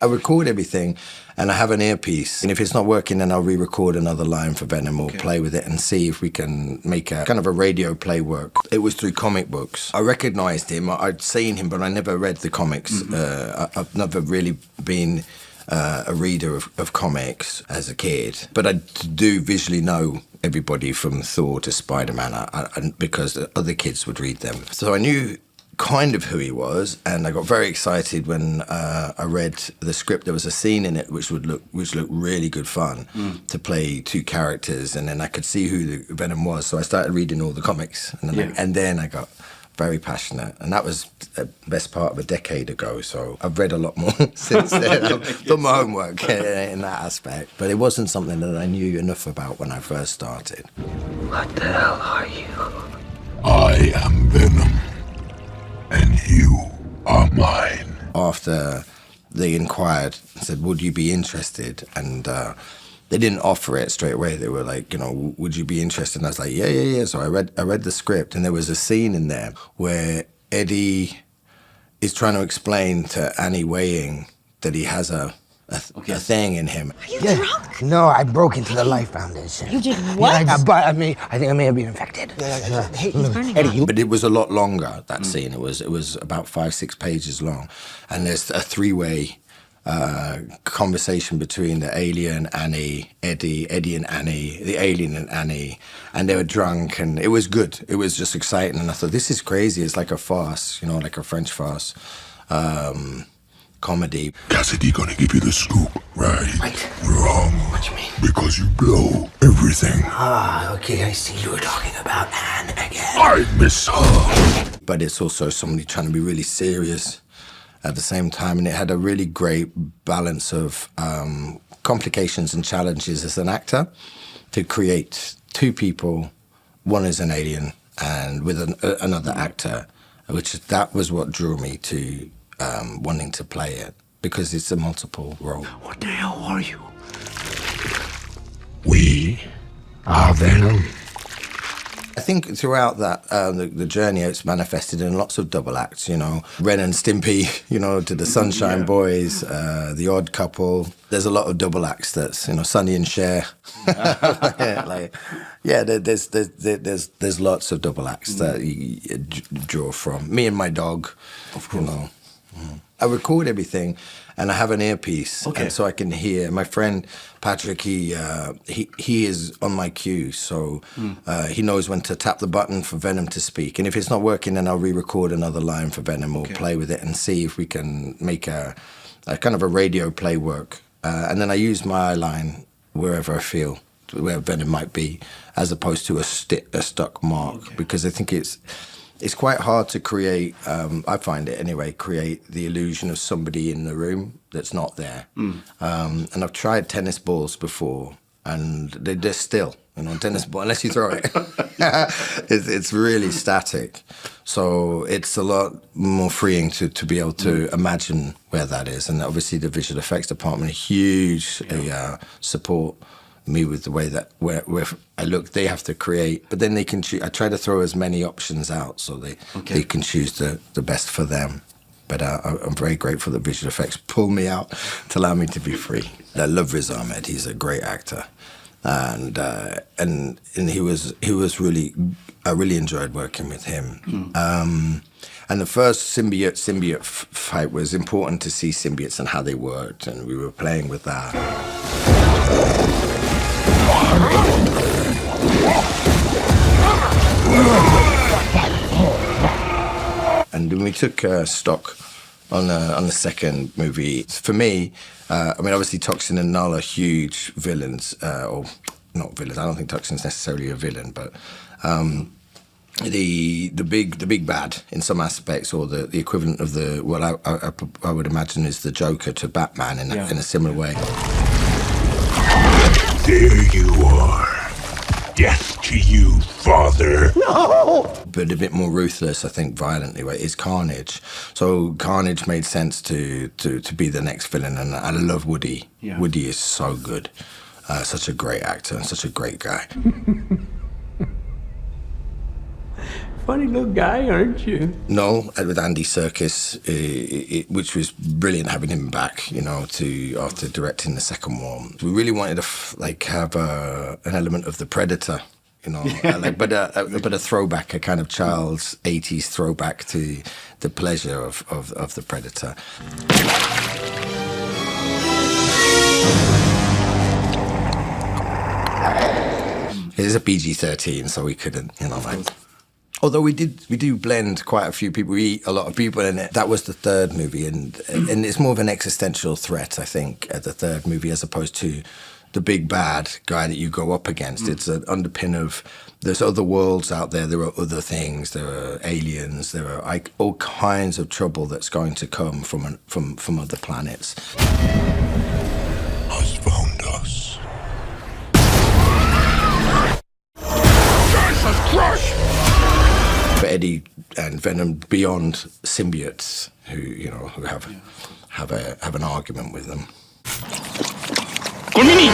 I record everything and I have an earpiece. And if it's not working, then I'll re-record another line for Venom or play with it and see if we can make a kind of a radio play work. It was through comic books. I recognized him. I'd seen him, but I never read the comics. I've never really been a reader of comics as a kid. But I do visually know everybody from Thor to Spider-Man because the other kids would read them. So I knew kind of who he was, and I got very excited when I read the script. There was a scene in it which looked really good fun to play two characters, and then I could see who the Venom was. So I started reading all the comics, and then I got very passionate, and that was the best part of a decade ago. So I've read a lot more since then. I've done my homework in that aspect, but it wasn't something that I knew enough about when I first started. What the hell are you? I am Venom. And you are mine. After they inquired and said, would you be interested? And they didn't offer it straight away. They were like, would you be interested? And I was like, yeah. So I read the script, and there was a scene in there where Eddie is trying to explain to Annie Weighing that he has a thing in him. Are you drunk? No, I broke into the Life Foundation. You did what? Yeah, but I think I may have been infected. Hey, he's burning Eddie, But it was a lot longer, that scene. It was about 5-6 pages long. And there's a three-way conversation between the alien, Annie, Eddie and Annie, the alien and Annie. And they were drunk, and it was good. It was just exciting. And I thought, this is crazy. It's like a farce, like a French farce. Comedy. Cassidy gonna give you the scoop, right? Wrong. What do you mean? Because you blow everything. Ah, okay, I see you were talking about Anne again. I miss her. But it's also somebody trying to be really serious at the same time, and it had a really great balance of complications and challenges as an actor to create two people. One is an alien, and with another actor, that was what drew me to wanting to play it, because it's a multiple role. What the hell are you? We are Venom. I think throughout that the journey, it's manifested in lots of double acts. Ren and Stimpy, to the Sunshine Boys, The Odd Couple. There's a lot of double acts. That's Sonny and Cher. There's lots of double acts that you draw from. Me and my dog, of course. I record everything, and I have an earpiece, and so I can hear. My friend Patrick, he is on my cue, so he knows when to tap the button for Venom to speak. And if it's not working, then I'll re-record another line for Venom or play with it and see if we can make a kind of a radio play work. And then I use my line wherever I feel, where Venom might be, as opposed to a stuck mark, because I think it's quite hard to create, I find it anyway, create the illusion of somebody in the room that's not there. And I've tried tennis balls before, and they're still, tennis ball, unless you throw it. It's really static. So it's a lot more freeing to be able to imagine where that is. And obviously the visual effects department, huge support me with the way that where I look. They have to create, but then they can choose. I try to throw as many options out so they can choose the best for them. But I'm very grateful that visual effects pull me out to allow me to be free. I love Riz Ahmed. He's a great actor, and he was really. I really enjoyed working with him. And the first symbiote fight was important to see symbiotes and how they worked, and we were playing with that. And when we took stock on the second movie, for me, obviously Toxin and Null are huge villains, or not villains. I don't think Toxin's necessarily a villain, but the big bad in some aspects, or the equivalent of what I would imagine is the Joker to Batman in a similar way. There you are. Death to you, father. No! But a bit more ruthless, I think, violently, right, is Carnage. So Carnage made sense to be the next villain, and I love Woody. Yeah. Woody is so good. Such a great actor and such a great guy. funny little guy, aren't you? No, with Andy Serkis, which was brilliant having him back, you know, after directing the second one. We really wanted to have an element of the Predator, you know, but a throwback, a kind of child's 80s throwback to the pleasure of the Predator. It is a PG-13, so we couldn't, you know, like. Although we do blend quite a few people. We eat a lot of people in it. That was the third movie, and it's more of an existential threat, I think, at the third movie, as opposed to the big bad guy that you go up against. It's an underpin of there's other worlds out there. There are other things. There are aliens. There are all kinds of trouble that's going to come from other planets. Has found us. For Eddie and Venom, beyond symbiotes who have an argument with them. Konbini!